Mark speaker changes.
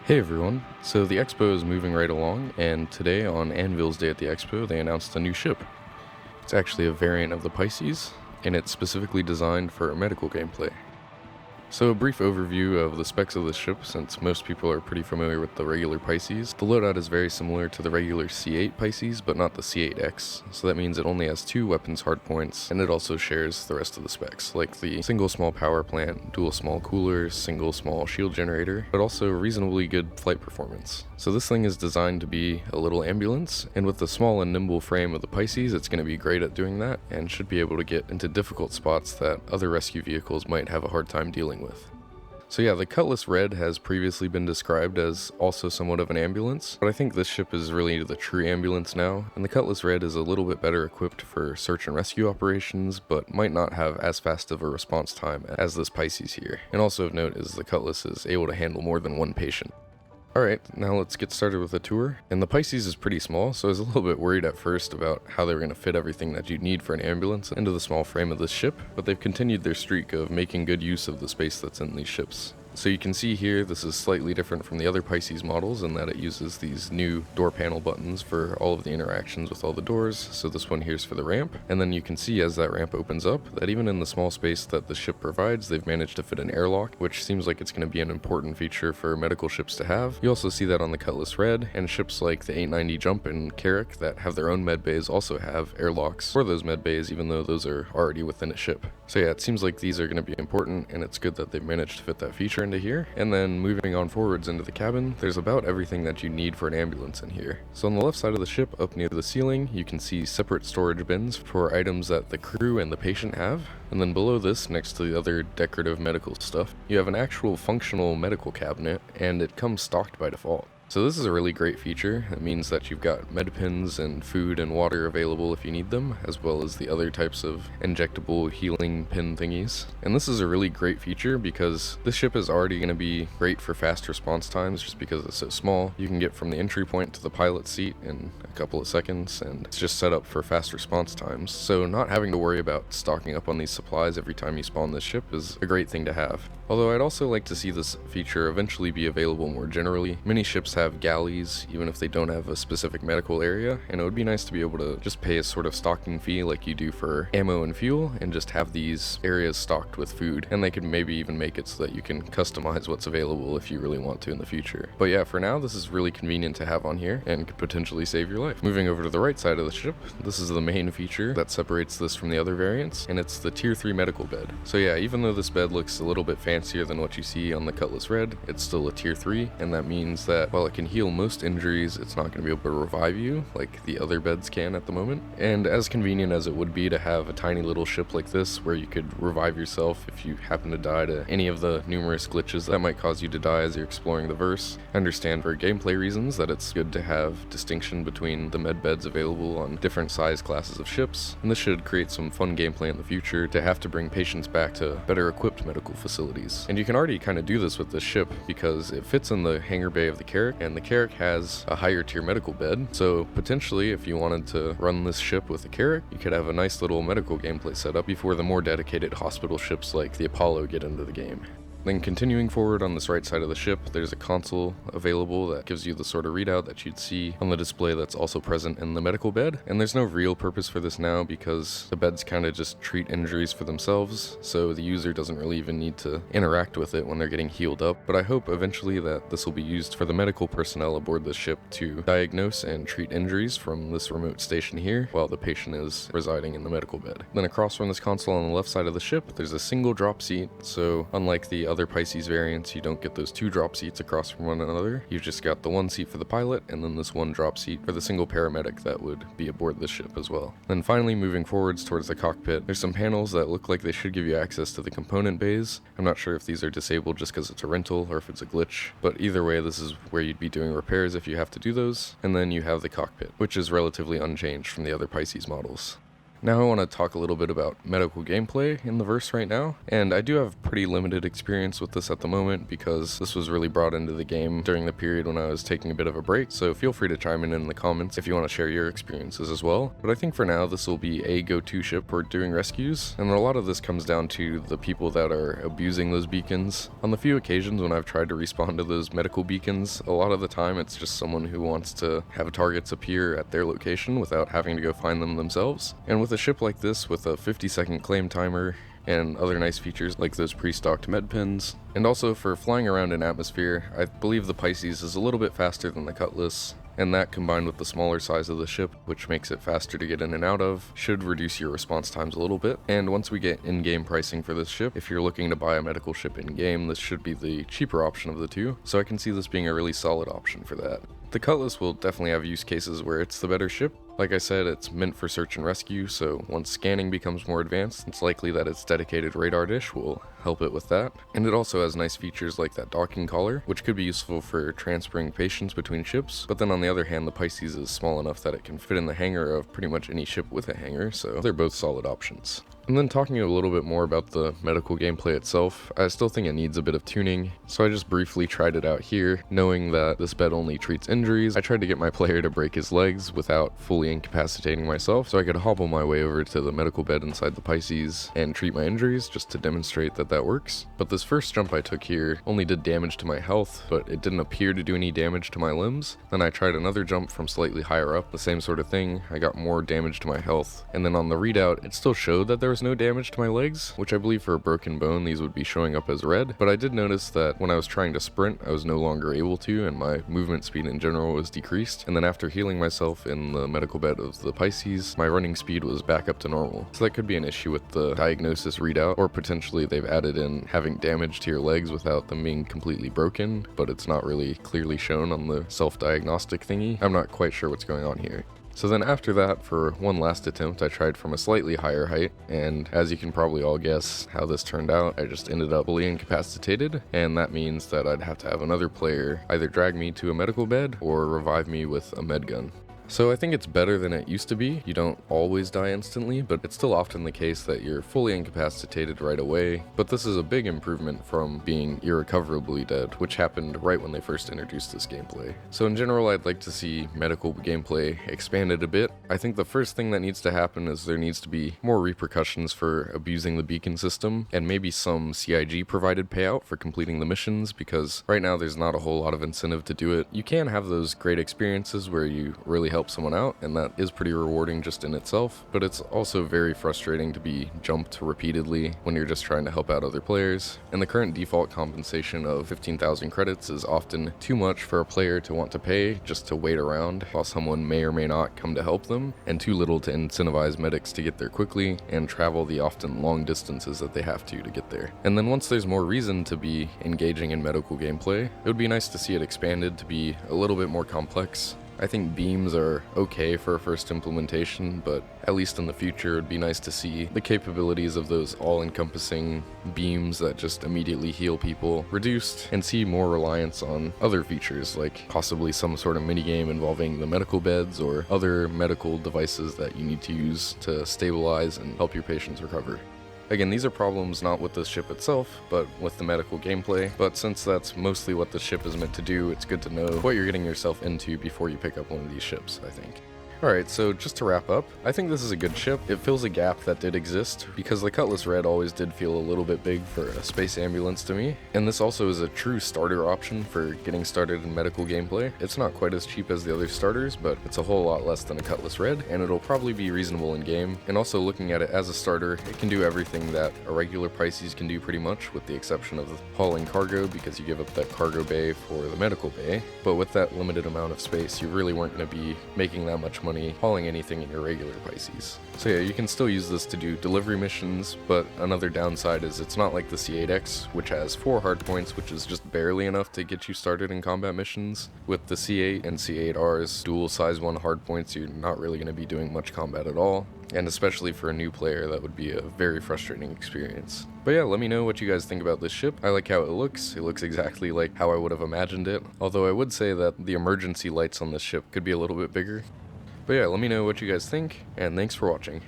Speaker 1: Hey everyone, so the expo is moving right along, and today on Anvil's Day at the Expo they announced a new ship. It's actually a variant of the Pisces, and it's specifically designed for medical gameplay. So a brief overview of the specs of this ship, since most people are pretty familiar with the regular Pisces. The loadout is very similar to the regular C8 Pisces, but not the C8X, so that means it only has 2 weapons hardpoints, and it also shares the rest of the specs, like the single small power plant, dual small coolers, single small shield generator, but also reasonably good flight performance. So this thing is designed to be a little ambulance, and with the small and nimble frame of the Pisces, it's going to be great at doing that, and should be able to get into difficult spots that other rescue vehicles might have a hard time dealing with. So yeah, the Cutlass Red has previously been described as also somewhat of an ambulance, but I think this ship is really the true ambulance now, and the Cutlass Red is a little bit better equipped for search and rescue operations, but might not have as fast of a response time as this Pisces here. And also of note is the Cutlass is able to handle more than one patient. Alright, now let's get started with the tour. And the Pisces is pretty small, so I was a little bit worried at first about how they were going to fit everything that you'd need for an ambulance into the small frame of this ship, but they've continued their streak of making good use of the space that's in these ships. So you can see here, this is slightly different from the other Pisces models in that it uses these new door panel buttons for all of the interactions with all the doors. So this one here's for the ramp, and then you can see as that ramp opens up that even in the small space that the ship provides, they've managed to fit an airlock, which seems like it's going to be an important feature for medical ships to have. You also see that on the Cutlass Red, and ships like the 890 Jump and Carrack that have their own med bays also have airlocks for those med bays, even though those are already within a ship. So yeah, it seems like these are going to be important, and it's good that they've managed to fit that feature into here. And then moving on forwards into the cabin, there's about everything that you need for an ambulance in here. So on the left side of the ship, up near the ceiling, you can see separate storage bins for items that the crew and the patient have. And then below this, next to the other decorative medical stuff, you have an actual functional medical cabinet, and it comes stocked by default. So this is a really great feature. It means that you've got med pins and food and water available if you need them, as well as the other types of injectable healing pin thingies. And this is a really great feature because this ship is already going to be great for fast response times just because it's so small. You can get from the entry point to the pilot seat in a couple of seconds, and it's just set up for fast response times. So not having to worry about stocking up on these supplies every time you spawn this ship is a great thing to have. Although I'd also like to see this feature eventually be available more generally. Many ships have galleys, even if they don't have a specific medical area, and it would be nice to be able to just pay a sort of stocking fee like you do for ammo and fuel, and just have these areas stocked with food, and they could maybe even make it so that you can customize what's available if you really want to in the future. But yeah, for now, this is really convenient to have on here, and could potentially save your life. Moving over to the right side of the ship, this is the main feature that separates this from the other variants, and it's the Tier 3 medical bed. So yeah, even though this bed looks a little bit fancier than what you see on the Cutlass Red, it's still a Tier 3, and that means that while it can heal most injuries, it's not going to be able to revive you like the other beds can at the moment. And as convenient as it would be to have a tiny little ship like this where you could revive yourself if you happen to die to any of the numerous glitches that might cause you to die as you're exploring the verse, I understand for gameplay reasons that it's good to have distinction between the med beds available on different size classes of ships, and this should create some fun gameplay in the future to have to bring patients back to better equipped medical facilities. And you can already kind of do this with this ship because it fits in the hangar bay of the Carrack, and the Carrack has a higher tier medical bed, so potentially if you wanted to run this ship with the Carrack, you could have a nice little medical gameplay setup before the more dedicated hospital ships like the Apollo get into the game. Then continuing forward on this right side of the ship, there's a console available that gives you the sort of readout that you'd see on the display that's also present in the medical bed. And there's no real purpose for this now because the beds kind of just treat injuries for themselves, so the user doesn't really even need to interact with it when they're getting healed up. But I hope eventually that this will be used for the medical personnel aboard the ship to diagnose and treat injuries from this remote station here while the patient is residing in the medical bed. Then across from this console on the left side of the ship, there's a single drop seat, so unlike the other Pisces variants, you don't get those 2 drop seats across from one another. You've just got the 1 seat for the pilot and then this 1 drop seat for the single paramedic that would be aboard this ship as well. Then finally moving forwards towards the cockpit, there's some panels that look like they should give you access to the component bays. I'm not sure if these are disabled just because it's a rental or if it's a glitch, but either way this is where you'd be doing repairs if you have to do those. And then you have the cockpit, which is relatively unchanged from the other Pisces models. Now I want to talk a little bit about medical gameplay in the verse right now, and I do have pretty limited experience with this at the moment because this was really brought into the game during the period when I was taking a bit of a break, so feel free to chime in the comments if you want to share your experiences as well. But I think for now this will be a go-to ship for doing rescues, and a lot of this comes down to the people that are abusing those beacons. On the few occasions when I've tried to respawn to those medical beacons, a lot of the time it's just someone who wants to have targets appear at their location without having to go find them themselves. And with a ship like this with a 50-second claim timer and other nice features like those pre-stocked med pins, and also for flying around in atmosphere, I believe the Pisces is a little bit faster than the Cutlass, and that combined with the smaller size of the ship, which makes it faster to get in and out of, should reduce your response times a little bit. And once we get in-game pricing for this ship, if you're looking to buy a medical ship in-game, this should be the cheaper option of the two, so I can see this being a really solid option for that. The Cutlass will definitely have use cases where it's the better ship. Like I said, it's meant for search and rescue, so once scanning becomes more advanced, it's likely that its dedicated radar dish will help it with that. And it also has nice features like that docking collar, which could be useful for transferring patients between ships, but then on the other hand, the Pisces is small enough that it can fit in the hangar of pretty much any ship with a hangar, so they're both solid options. And then talking a little bit more about the medical gameplay itself, I still think it needs a bit of tuning, so I just briefly tried it out here, knowing that this bed only treats injuries. I tried to get my player to break his legs without fully incapacitating myself, so I could hobble my way over to the medical bed inside the Pisces and treat my injuries just to demonstrate that that works. But this first jump I took here only did damage to my health, but it didn't appear to do any damage to my limbs. Then I tried another jump from slightly higher up, the same sort of thing. I got more damage to my health, and then on the readout, it still showed that there was no damage to my legs, which I believe for a broken bone these would be showing up as red, but I did notice that when I was trying to sprint I was no longer able to, and my movement speed in general was decreased. And then after healing myself in the medical bed of the Pisces, my running speed was back up to normal. So that could be an issue with the diagnosis readout, or potentially they've added in having damage to your legs without them being completely broken, but it's not really clearly shown on the self-diagnostic thingy. I'm not quite sure what's going on here. So then after that, for one last attempt, I tried from a slightly higher height, and as you can probably all guess how this turned out, I just ended up fully incapacitated, and that means that I'd have to have another player either drag me to a medical bed or revive me with a med gun. So I think it's better than it used to be. You don't always die instantly, but it's still often the case that you're fully incapacitated right away. But this is a big improvement from being irrecoverably dead, which happened right when they first introduced this gameplay. So in general, I'd like to see medical gameplay expanded a bit. I think the first thing that needs to happen is there needs to be more repercussions for abusing the beacon system, and maybe some CIG provided payout for completing the missions, because right now there's not a whole lot of incentive to do it. You can have those great experiences where you really help someone out, and that is pretty rewarding just in itself, but it's also very frustrating to be jumped repeatedly when you're just trying to help out other players. And the current default compensation of 15,000 credits is often too much for a player to want to pay just to wait around while someone may or may not come to help them, and too little to incentivize medics to get there quickly and travel the often long distances that they have to get there. And then once there's more reason to be engaging in medical gameplay, it would be nice to see it expanded to be a little bit more complex. I think beams are okay for a first implementation, but at least in the future it would be nice to see the capabilities of those all-encompassing beams that just immediately heal people reduced, and see more reliance on other features like possibly some sort of minigame involving the medical beds or other medical devices that you need to use to stabilize and help your patients recover. Again, these are problems not with the ship itself, but with the medical gameplay, but since that's mostly what the ship is meant to do, it's good to know what you're getting yourself into before you pick up one of these ships, I think. Alright, so just to wrap up, I think this is a good ship. It fills a gap that did exist, because the Cutlass Red always did feel a little bit big for a space ambulance to me, and this also is a true starter option for getting started in medical gameplay. It's not quite as cheap as the other starters, but it's a whole lot less than a Cutlass Red, and it'll probably be reasonable in game. And also looking at it as a starter, it can do everything that a regular Pisces can do pretty much, with the exception of hauling cargo, because you give up that cargo bay for the medical bay. But with that limited amount of space, you really weren't going to be making that much money hauling anything in your regular Pisces. So yeah, you can still use this to do delivery missions, but another downside is it's not like the C8X, which has 4 hard points, which is just barely enough to get you started in combat missions. With the C8 and C8R's dual size 1 hard points, you're not really going to be doing much combat at all, and especially for a new player, that would be a very frustrating experience. But yeah, let me know what you guys think about this ship. I like how it looks. It looks exactly like how I would have imagined it, although I would say that the emergency lights on this ship could be a little bit bigger. But yeah, let me know what you guys think, and thanks for watching.